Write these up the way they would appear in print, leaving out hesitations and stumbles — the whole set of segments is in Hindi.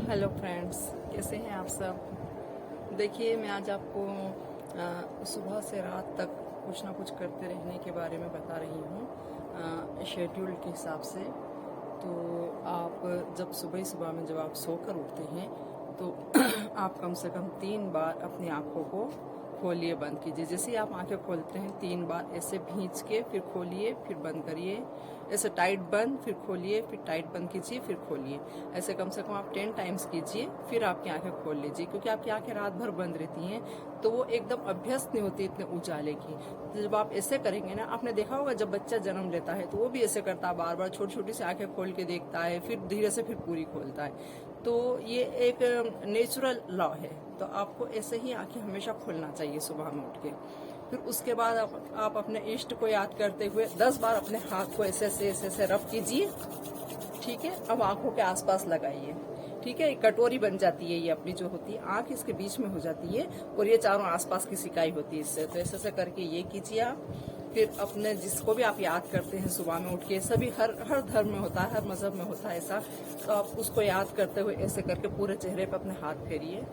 हेलो फ्रेंड्स, कैसे हैं आप सब। देखिए, मैं आज आपको सुबह से रात तक कुछ ना कुछ करते रहने के बारे में बता रही हूँ शेड्यूल के हिसाब से। तो आप जब सुबह में जब आप सोकर उठते हैं तो आप कम से कम 3 बार अपनी आँखों को खोलिए, बंद कीजिए। जैसे ही आप आंखें खोलते हैं 3 बार ऐसे भींच के फिर खोलिए, फिर बंद करिए। ऐसे टाइट बंद, फिर खोलिए, फिर टाइट बंद कीजिए, फिर खोलिए। ऐसे कम से कम आप 10 टाइम्स कीजिए, फिर आपकी आंखें खोल लीजिए। क्योंकि आपकी आंखें रात भर बंद रहती हैं तो वो एकदम अभ्यस्त नहीं होती इतने उजाले की। तो जब आप ऐसे करेंगे ना, आपने देखा होगा जब बच्चा जन्म लेता है तो वो भी ऐसे करता है, बार बार छोटी छोटी सी आंखें खोल के देखता है, फिर धीरे से फिर पूरी खोलता है। तो ये एक नेचुरल लॉ है। तो आपको ऐसे ही आंखें हमेशा खोलना चाहिए सुबह में उठ के। फिर उसके बाद आप अपने इष्ट को याद करते हुए 10 बार अपने हाथ को ऐसे ऐसे रब कीजिए। ठीक है, अब आंखों के आसपास लगाइए। ठीक है, एक कटोरी बन जाती है ये अपनी जो होती है, आंख इसके बीच में हो जाती है और ये चारों आसपास की सिकाई होती है इससे। तो ऐसे करके ये कीजिए आप। फिर अपने जिसको भी आप याद करते हैं सुबह में उठ के, सभी हर धर्म में होता है, हर मजहब में होता है ऐसा। तो आप उसको याद करते हुए ऐसे करके पूरे चेहरे पर अपने हाथ फेरिए।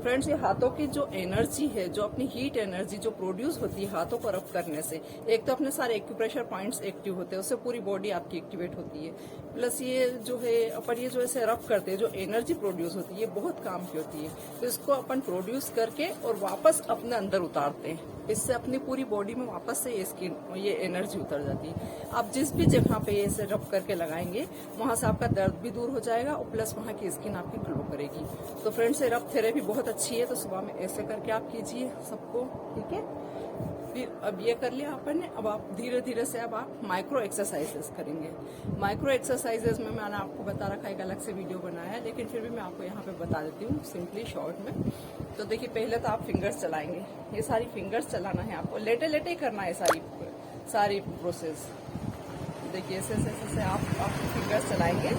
फ्रेंड्स, ये हाथों की जो एनर्जी है, जो अपनी हीट एनर्जी जो प्रोड्यूस होती है हाथों को रब करने से, एक तो अपने सारे एक्यूप्रेशर पॉइंट्स एक्टिव होते हैं, उससे पूरी बॉडी आपकी एक्टिवेट होती है। प्लस ये जो है अपन ये जो ऐसे रब करते हैं, जो एनर्जी प्रोड्यूस होती है, ये बहुत काम की होती है। तो इसको अपन प्रोड्यूस करके और वापस अपने अंदर उतारते हैं। इससे अपनी पूरी बॉडी में वापस से ये एनर्जी उतर जाती है। आप जिस भी जगह पे ये ऐसे रब करके लगाएंगे, वहां से आपका दर्द भी दूर हो जाएगा और प्लस वहां की स्किन आपकी ग्लो करेगी। तो फ्रेंड्स, ये रब थेरेपी बहुत अच्छी है। तो सुबह में ऐसे करके आप कीजिए सबको। ठीक है, फिर अब ये कर लिया अपन ने। अब आप धीरे धीरे से अब आप माइक्रो एक्सरसाइजेस करेंगे। माइक्रो एक्सरसाइजेस में मैंने आपको बता रखा है, एक अलग से वीडियो बनाया है, लेकिन फिर भी मैं आपको यहाँ पे बता देती हूँ सिंपली शॉर्ट में। तो देखिए, पहले तो आप फिंगर्स चलाएंगे। ये सारी फिंगर्स चलाना है आपको, लेटे लेटे ही करना है सारी प्रोसेस। देखिए, ऐसे आप फिंगर्स चलाएंगे।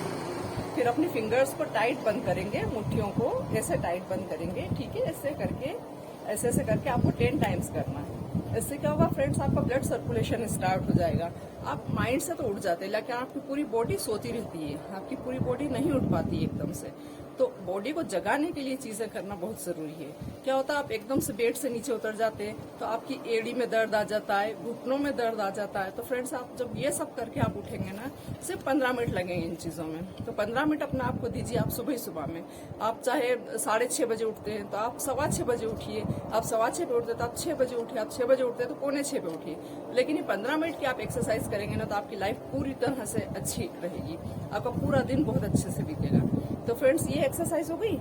फिर अपनी फिंगर्स को टाइट बंद करेंगे, मुट्ठियों को ऐसे टाइट बंद करेंगे। ठीक है, ऐसे करके आपको 10 टाइम्स करना है। इससे क्या होगा फ्रेंड्स, आपका ब्लड सर्कुलेशन स्टार्ट हो जाएगा। आप माइंड से तो उठ जाते हैं, लेकिन आपकी पूरी बॉडी सोती रहती है, आपकी पूरी बॉडी नहीं उठ पाती है एकदम से। तो बॉडी को जगाने के लिए चीजें करना बहुत जरूरी है। क्या होता है, आप एकदम से बेड से नीचे उतर जाते हैं तो आपकी एड़ी में दर्द आ जाता है, घुटनों में दर्द आ जाता है। तो फ्रेंड्स, आप जब ये सब करके आप उठेंगे ना, सिर्फ 15 मिनट लगेंगे इन चीजों में। तो 15 मिनट अपने आप को दीजिए। आप सुबह में आप चाहे 6:30 बजे उठते हैं तो आप 6:15 बजे उठिए। आप 6:15 पे उठते तो आप 6 बजे उठिए। आप 6 बजे उठते तो 6:45 पे उठिए। लेकिन ये 15 मिनट की आप एक्सरसाइज करेंगे ना, तो आपकी लाइफ पूरी तरह से अच्छी रहेगी। आपका पूरा दिन बहुत अच्छे से बीतेगा। तो फ्रेंड्स, ये एक्सरसाइज हो गई।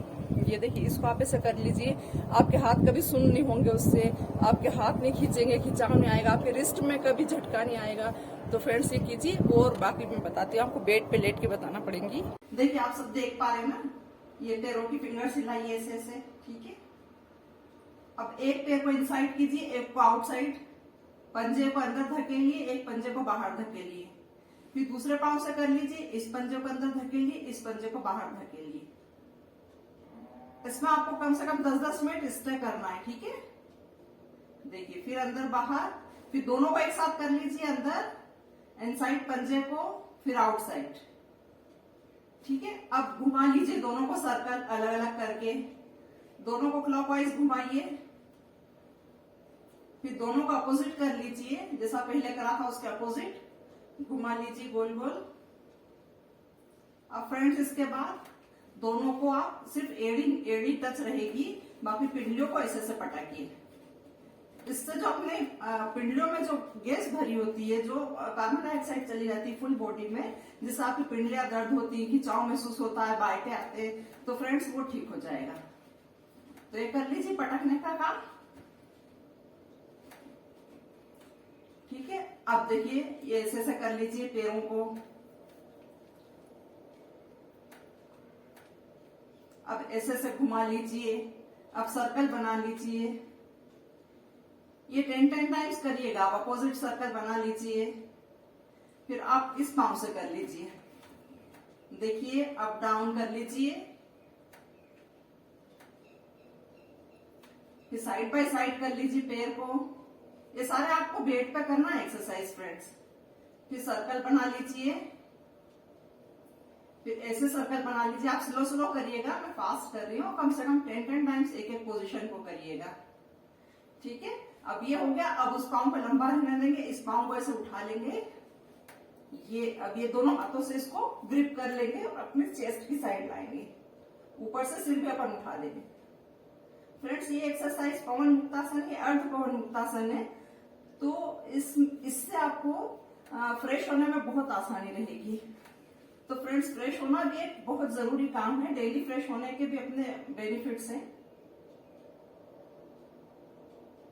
ये देखिए, इसको आप ऐसे कर लीजिए। आपके हाथ कभी सुन्न नहीं होंगे उससे, आपके हाथ नहीं खींचेंगे, खिंचाव नहीं आएगा, आपके रिस्ट में कभी झटका नहीं आएगा। तो फ्रेंड्स, ये कीजिए। और बाकी मैं बताती हूँ आपको, बेड पे लेट के बताना पड़ेगी। देखिए, आप सब देख पा रहे हैं ना, ये पैरों की फिंगर्स हिलाइए ऐसे ऐसे। ठीक है, अब एक पैर को इनसाइड कीजिए, एक को आउटसाइड। पंजे को अंदर धकेलिए, एक पंजे को बाहर धकेलिए। फिर दूसरे पांव से कर लीजिए, इस पंजे को अंदर धकेलिए, इस पंजे को बाहर धकेलिए। इसमें आपको कम से कम 10-10 मिनट स्टे करना है। ठीक है, देखिए, फिर अंदर बाहर, फिर दोनों को एक साथ कर लीजिए, अंदर इनसाइड पंजे को, फिर आउटसाइड। ठीक है, अब घुमा लीजिए दोनों को सर्कल अलग अलग करके। दोनों को क्लॉकवाइज घुमाइए, फिर दोनों को अपोजिट कर लीजिए, जैसा पहले करा था उसके अपोजिट घुमा लीजिए गोल गोल। अब फ्रेंड्स, इसके बाद दोनों को आप सिर्फ एड़ी टच रहेगी, बाकी पिंडलियों को ऐसे से पटकिए। इससे जो अपने पिंडलियों में जो गैस भरी होती है, जो कार्बन डाइऑक्साइड चली जाती है फुल बॉडी में, जिससे आपकी पिंडलियां दर्द होती है, खिंचाव महसूस होता है, बाइटे आते हैं, तो फ्रेंड्स वो ठीक हो जाएगा। तो ये कर लीजिए पटकने का काम। ठीक है, अब देखिए, ये ऐसे कर लीजिए पैरों को। अब ऐसे घुमा लीजिए। अब सर्कल बना लीजिए। ये 10 टाइम्स करिएगा। आप अपोजिट सर्कल बना लीजिए। फिर आप इस पांव से कर लीजिए। देखिए, अप डाउन कर लीजिए। फिर साइड बाय साइड कर लीजिए पैर को। ये सारे आपको बेड पे करना है एक्सरसाइज फ्रेंड्स। फिर सर्कल बना लीजिए, फिर ऐसे सर्कल बना लीजिए। आप स्लो स्लो करिएगा, मैं फास्ट कर रही हूँ। कम से कम 10 टाइम्स एक एक पोजीशन को करिएगा, ठीक है। अब ये हो गया। अब उस पाँव को लंबा रहने देंगे, इस पाँव को ऐसे उठा लेंगे। ये अब ये दोनों हाथों से इसको ग्रिप कर लेंगे और अपने चेस्ट की साइड लाएंगे। ऊपर से सिर भी अपन उठा लेंगे। फ्रेंड्स, ये एक्सरसाइज पवन मुक्तासन है, अर्ध पवन मुक्तासन है। तो इससे आपको फ्रेश होने में बहुत आसानी रहेगी। तो फ्रेंड्स, फ्रेश होना भी एक बहुत जरूरी काम है। डेली फ्रेश होने के भी अपने बेनिफिट्स हैं।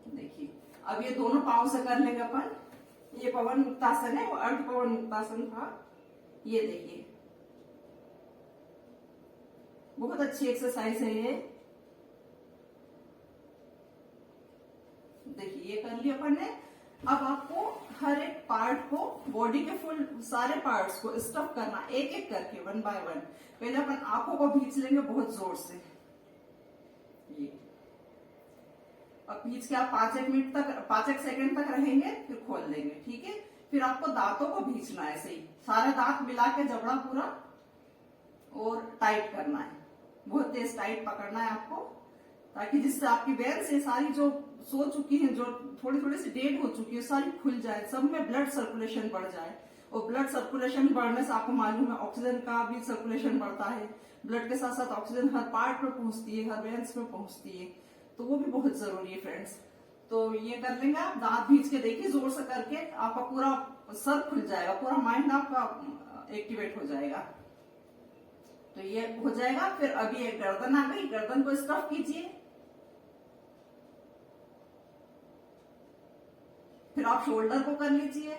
देखिए, अब ये दोनों पांव से कर लेंगे अपन। ये पवन मुक्तासन है, वो अर्ध पवन मुक्तासन था। ये देखिए, बहुत अच्छी एक्सरसाइज है ये। देखिए, ये कर लिया अपन ने। अब आपको हर एक पार्ट को, बॉडी के फुल सारे पार्ट्स को स्टफ करना, एक एक करके, 1 बाय 1। पहले अपन आंखों को भींच लेंगे बहुत जोर से। ये अब भींच के आप 5 मिनट तक, 5 सेकंड तक रहेंगे, फिर खोल देंगे, ठीक है। फिर आपको दांतों को भींचना है, ऐसे ही सारे दांत मिला के जबड़ा पूरा, और टाइट करना है, बहुत तेज टाइट पकड़ना है आपको, ताकि जिससे आपकी वेन्स ये सारी जो सो चुकी है, जो थोड़ी थोड़ी सी डेड हो चुकी है, सारी खुल जाए, सब में ब्लड सर्कुलेशन बढ़ जाए। और ब्लड सर्कुलेशन बढ़ने से आपको मालूम है ऑक्सीजन का भी सर्कुलेशन बढ़ता है। ब्लड के साथ साथ ऑक्सीजन हर पार्ट में पहुंचती है, हर वेन्स में पहुंचती है, तो वो भी बहुत जरूरी है फ्रेंड्स। तो ये कर लेंगे आप, दांत भींच के देखिए जोर से करके, आपका पूरा सर खुल जाएगा, पूरा माइंड आपका एक्टिवेट हो जाएगा। तो ये हो जाएगा। फिर अभी एक गर्दन आ गई, गर्दन को स्टफ कीजिए। फिर आप शोल्डर को कर लीजिए,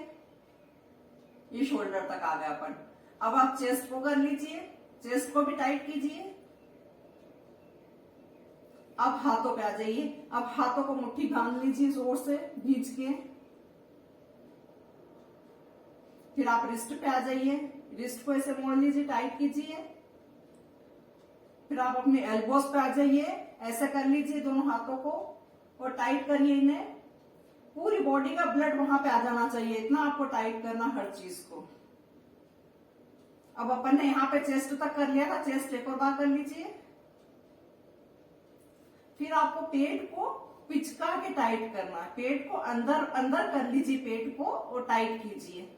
ये शोल्डर तक आ गया अपन। अब आप चेस्ट को कर लीजिए, चेस्ट को भी टाइट कीजिए। अब हाथों पे आ जाइए। अब हाथों को मुट्ठी बांध लीजिए जोर से भींच के। फिर आप रिस्ट पे आ जाइए, रिस्ट को ऐसे मोड़ लीजिए, टाइट कीजिए। फिर आप अपने एल्बोस पे आ जाइए, ऐसे कर लीजिए दोनों हाथों को और टाइट करिए इन्हें। पूरी बॉडी का ब्लड वहां पे आ जाना चाहिए, इतना आपको टाइट करना हर चीज को। अब अपन ने यहाँ पे चेस्ट तक कर लिया था, चेस्ट एक और बार कर लीजिए। फिर आपको पेट को पिचका के टाइट करना है, पेट को अंदर अंदर कर लीजिए, पेट को और टाइट कीजिए।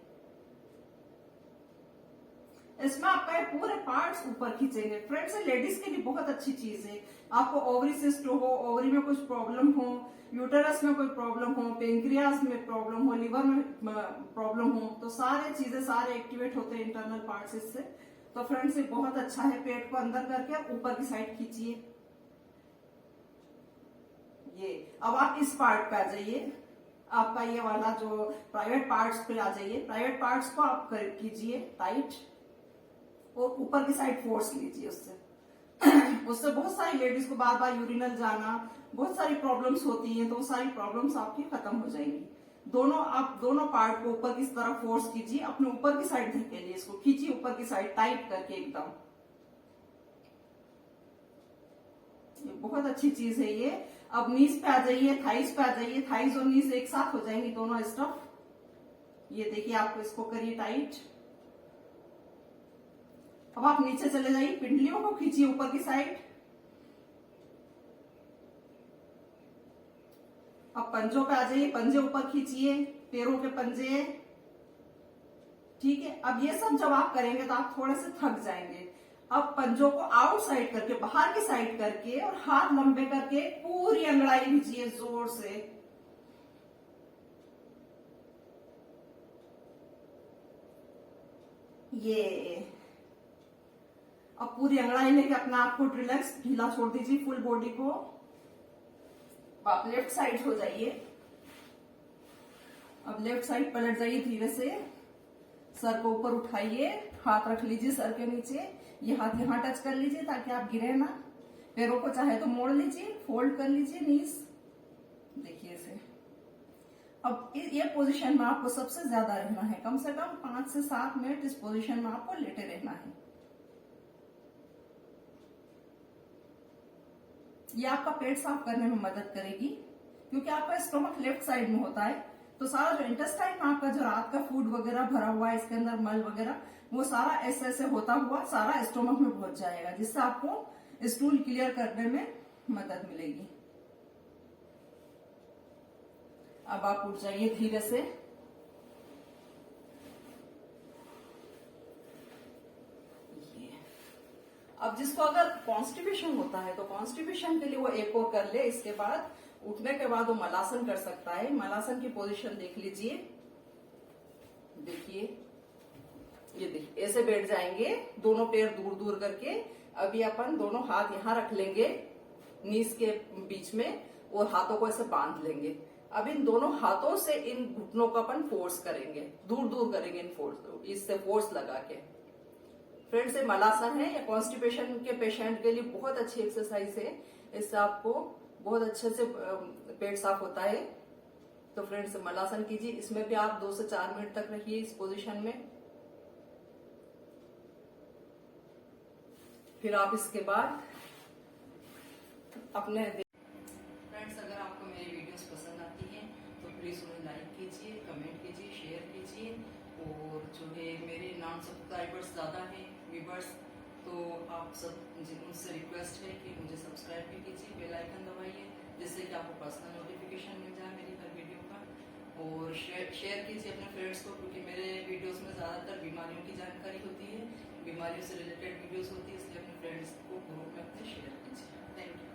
इसमें आपका ये पूरे पार्ट्स ऊपर खींचेंगे। फ्रेंड्स, लेडीज के लिए बहुत अच्छी चीज है। आपको ओवरी सिस्ट हो, ओवरी में कुछ प्रॉब्लम हो, यूटेरस में कोई प्रॉब्लम हो, पेंक्रियास में प्रॉब्लम हो, लिवर में प्रॉब्लम हो, तो सारे चीजें सारे एक्टिवेट होते हैं इंटरनल पार्ट्स इससे। तो फ्रेंड्स, ये बहुत अच्छा है। पेट को अंदर करके ऊपर की साइड खींचिए। ये अब आप इस पार्ट पे आ जाइए, आपका ये वाला जो प्राइवेट पार्ट्स पे आ जाइए। प्राइवेट पार्ट्स को आप कीजिए टाइट और ऊपर की साइड फोर्स लीजिए उससे। उससे बहुत सारी लेडीज को बार बार यूरिनल जाना, बहुत सारी प्रॉब्लम्स होती हैं, तो वो सारी प्रॉब्लम्स आपकी खत्म हो जाएंगी। आप दोनों पार्ट को ऊपर की तरफ फोर्स कीजिए, अपने ऊपर की साइड धकेलिए, इसको खींचिए ऊपर की साइड टाइट करके एकदम। ये बहुत अच्छी चीज है ये। अब नीज पे आ जाइए, थाइस पे आ जाइए। थाइस और नीज एक साथ हो जाएंगी दोनों स्टफ। ये देखिए, आपको इसको करिए टाइट। अब आप नीचे चले जाइए, पिंडलियों को खींचिए ऊपर की साइड। अब पंजों पे आ जाइए, पंजे ऊपर खींचिए, पैरों के पंजे, ठीक है। अब ये सब जब आप करेंगे तो आप थोड़े से थक जाएंगे। अब पंजों को आउटसाइड करके, बाहर की साइड करके और हाथ लंबे करके पूरी अंगड़ाई खींचिए जोर से। ये अब पूरी अंगड़ाई लेके अपना आप को रिलैक्स ढीला छोड़ दीजिए फुल बॉडी को। आप लेफ्ट साइड हो जाइए। अब लेफ्ट साइड पलट जाइए धीरे से, सर को ऊपर उठाइए, हाथ रख लीजिए सर के नीचे। ये हाथ यहाँ टच कर लीजिए ताकि आप गिरे ना। पैरों को चाहे तो मोड़ लीजिए, फोल्ड कर लीजिए नीज, देखिए इसे। अब ये पोजीशन में आपको सबसे ज्यादा रहना है, कम से कम 5 से 7 मिनट इस पोजीशन में आपको लेटे रहना है। ये आपका पेट साफ करने में मदद करेगी, क्योंकि आपका स्टमक लेफ्ट साइड में होता है, तो सारा जो इंटेस्टाइन में आपका जो रात का फूड वगैरह भरा हुआ है, इसके अंदर मल वगैरह, वो सारा ऐसे ऐसे होता हुआ सारा स्टोमक में पहुंच जाएगा, जिससे आपको स्टूल क्लियर करने में मदद मिलेगी। अब आप उठ जाइए धीरे से। अब जिसको अगर कॉन्स्टिपेशन होता है तो कॉन्स्टिपेशन के लिए वो एक और कर ले। इसके बाद उठने के बाद वो मलासन कर सकता है। मलासन की पोजीशन देख लीजिए, देखिए ये देखिए ऐसे बैठ जाएंगे, दोनों पैर दूर दूर करके। अभी अपन दोनों हाथ यहाँ रख लेंगे नीज के बीच में और हाथों को ऐसे बांध लेंगे। अब इन दोनों हाथों से इन घुटनों को अपन फोर्स करेंगे, दूर दूर करेंगे इन फोर्स, इससे फोर्स लगा के। फ्रेंड्स, ये मलासन है, या कॉन्स्टिपेशन के पेशेंट के लिए बहुत अच्छी एक्सरसाइज है। इससे आपको बहुत अच्छे से पेट साफ होता है। तो फ्रेंड्स, मलासन कीजिए। इसमें भी आप 2 से 4 मिनट तक रहिए इस पोजीशन में। फिर आप इसके बाद अपने फ्रेंड्स, अगर आपको मेरी वीडियोस पसंद आती हैं तो प्लीज उन्हें लाइक कीजिए, कमेंट कीजिए, शेयर कीजिए। और जो है मेरे नॉन सब्सक्राइबर्स ज़्यादा हैं, व्यूवर्स, तो आप सब उनसे रिक्वेस्ट है कि मुझे सब्सक्राइब भी कीजिए, बेल आइकन दबाइए, जिससे कि आपको पर्सनल नोटिफिकेशन मिल जाए मेरी हर वीडियो का। और शेयर कीजिए अपने फ्रेंड्स को, क्योंकि मेरे वीडियोस में ज़्यादातर बीमारियों की जानकारी होती है, बीमारियों से रिलेटेड वीडियोस होती है, इसलिए अपने फ्रेंड्स को ग्रुप में अपने शेयर कीजिए। Thank you.